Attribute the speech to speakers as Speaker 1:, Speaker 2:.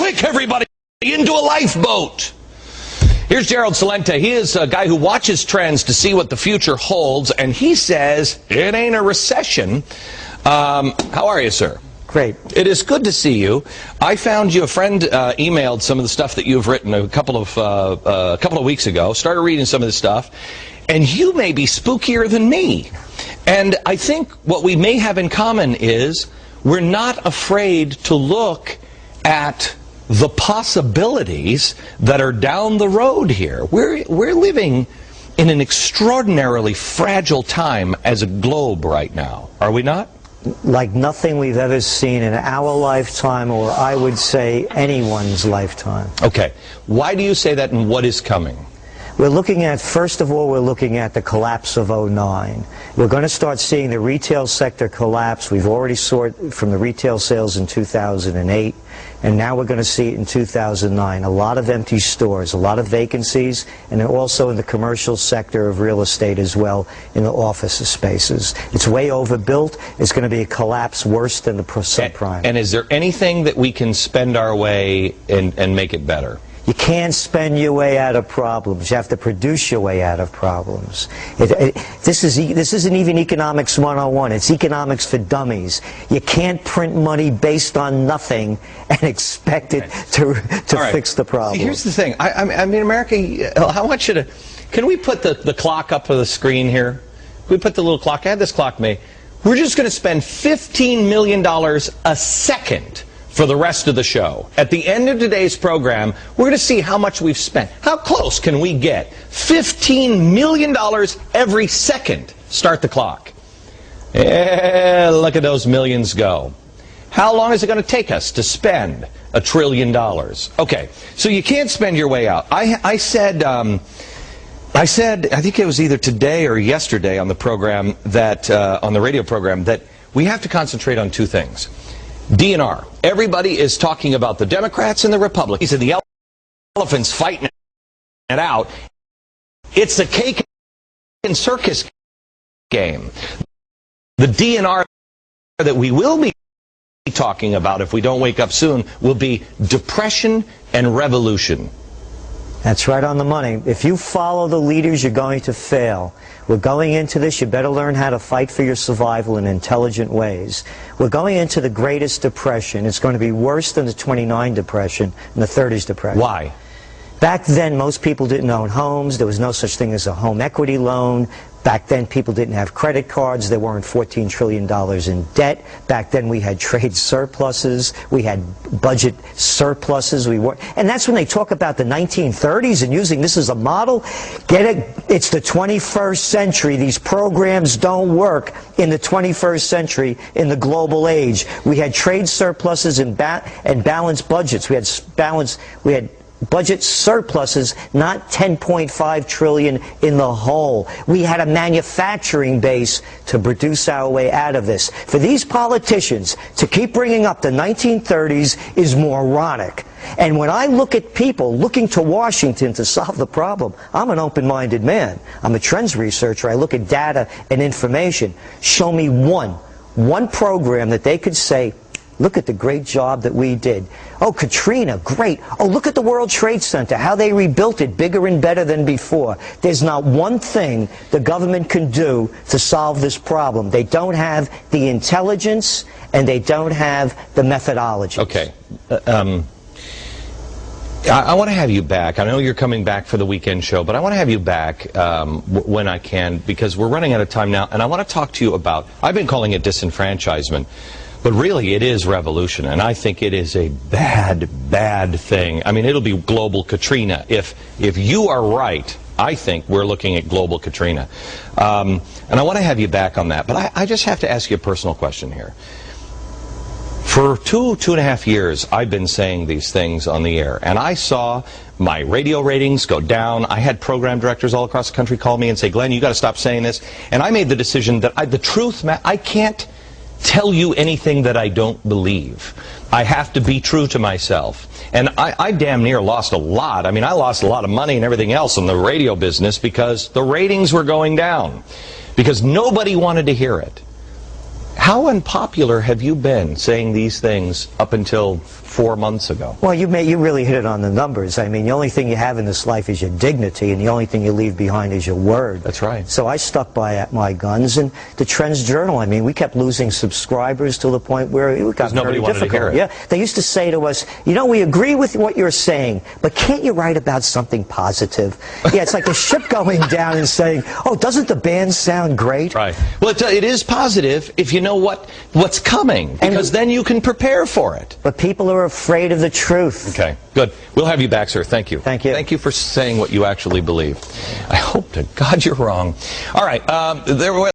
Speaker 1: Quick, everybody, into a lifeboat. Here's Gerald Celente. He is a guy who watches trends to see what the future holds, and he says it ain't a recession. How are you, sir?
Speaker 2: Great.
Speaker 1: It is good to see you. I found you, a friend emailed some of the stuff that you've written a couple of weeks ago. Started reading some of the stuff, and you may be spookier than me. And I think what we may have in common is we're not afraid to look at the possibilities that are down the road here. We're living in an extraordinarily fragile time as a globe right now, are we not?
Speaker 2: Like nothing we've ever seen in our lifetime, or I would say anyone's lifetime.
Speaker 1: Okay. Why do you say that, and what is coming?
Speaker 2: We're looking at, first of all, we're looking at the collapse of '09. We're going to start seeing the retail sector collapse. We've already saw it from the retail sales in 2008, and now we're going to see it in 2009. A lot of empty stores, a lot of vacancies, and also in the commercial sector of real estate as well, in the office spaces. It's way overbuilt. It's going to be a collapse worse than the subprime.
Speaker 1: And is there anything that we can spend our way and make it better?
Speaker 2: You can't spend your way out of problems. You have to produce your way out of problems. This isn't even economics 101. It's economics for dummies. You can't print money based on nothing and expect it to fix the problem.
Speaker 1: See, here's the thing. I mean, America, I want you to... Can we put the clock up on the screen here? Can we put the little clock? I had this clock made. We're just going to spend $15 million a second for the rest of the show. At the end of today's program, we're going to see how much we've spent. How close can we get? $15 million every second. Start the clock. Look at those millions go. How long is it going to take us to spend $1 trillion? Okay, so you can't spend your way out. I said, I think it was either today or yesterday on the program that, on the radio program, that we have to concentrate on two things. DNR. Everybody is talking about the Democrats and the Republicans and the elephants fighting it out. It's a cake and circus game. The DNR that we will be talking about, if we don't wake up soon, will be depression and revolution.
Speaker 2: That's right on the money. If you follow the leaders, you're going to fail. We're going into this, you better learn how to fight for your survival in intelligent ways. We're going into the greatest depression. It's going to be worse than the '29 depression and the '30s depression.
Speaker 1: Why?
Speaker 2: Back then, most people didn't own homes. There was no such thing as a home equity loan. Back then, people didn't have credit cards. There weren't $14 trillion in debt. Back then, we had trade surpluses. We had budget surpluses. And that's when they talk about the 1930s and using this as a model. Get it? It's the 21st century. These programs don't work in the 21st century in the global age. We had trade surpluses and balanced budgets. We had budget surpluses, not $10.5 trillion in the hole. We had a manufacturing base to produce our way out of this. For these politicians to keep bringing up the 1930s is moronic. And when I look at people looking to Washington to solve the problem, I'm an open-minded man. I'm a trends researcher. I look at data and information. Show me one program that they could say, look at the great job that we did. Oh, Katrina, great. Oh, look at the World Trade Center, how they rebuilt it bigger and better than before. There's not one thing the government can do to solve this problem. They don't have the intelligence, and they don't have the methodology.
Speaker 1: Okay. I want to have you back. I know you're coming back for the weekend show, but I want to have you back when I can, because we're running out of time now, and I want to talk to you about, I've been calling it disenfranchisement, but really it is revolution, and I think it is a bad, bad thing. I mean, it'll be global Katrina. If you are right, I think we're looking at global Katrina. And I want to have you back on that, but I just have to ask you a personal question here. For two and a half years, I've been saying these things on the air, and I saw my radio ratings go down. I had program directors all across the country call me and say, Glenn, you got to stop saying this. And I made the decision that the truth, I can't tell you anything that I don't believe. I have to be true to myself. And I damn near lost a lot. I mean, I lost a lot of money and everything else in the radio business because the ratings were going down, because nobody wanted to hear it. How unpopular have you been saying these things up until 4 months ago?
Speaker 2: Well, you really hit it on the numbers. I mean, the only thing you have in this life is your dignity, and the only thing you leave behind is your word.
Speaker 1: That's right.
Speaker 2: So I stuck by my guns, and the Trends Journal, I mean, we kept losing subscribers to the point where it got very difficult.
Speaker 1: To hear it.
Speaker 2: Yeah, they used to say to us, you know, we agree with what you're saying, but can't you write about something positive? Yeah, it's like a ship going down and saying, oh, doesn't the band sound great?
Speaker 1: Right. Well, it is positive if you know what's coming, because then you can prepare for it.
Speaker 2: But people are afraid of the truth.
Speaker 1: Okay, good. We'll have you back, sir. Thank you.
Speaker 2: Thank you.
Speaker 1: Thank you for saying what you actually believe. I hope to God you're wrong. All right.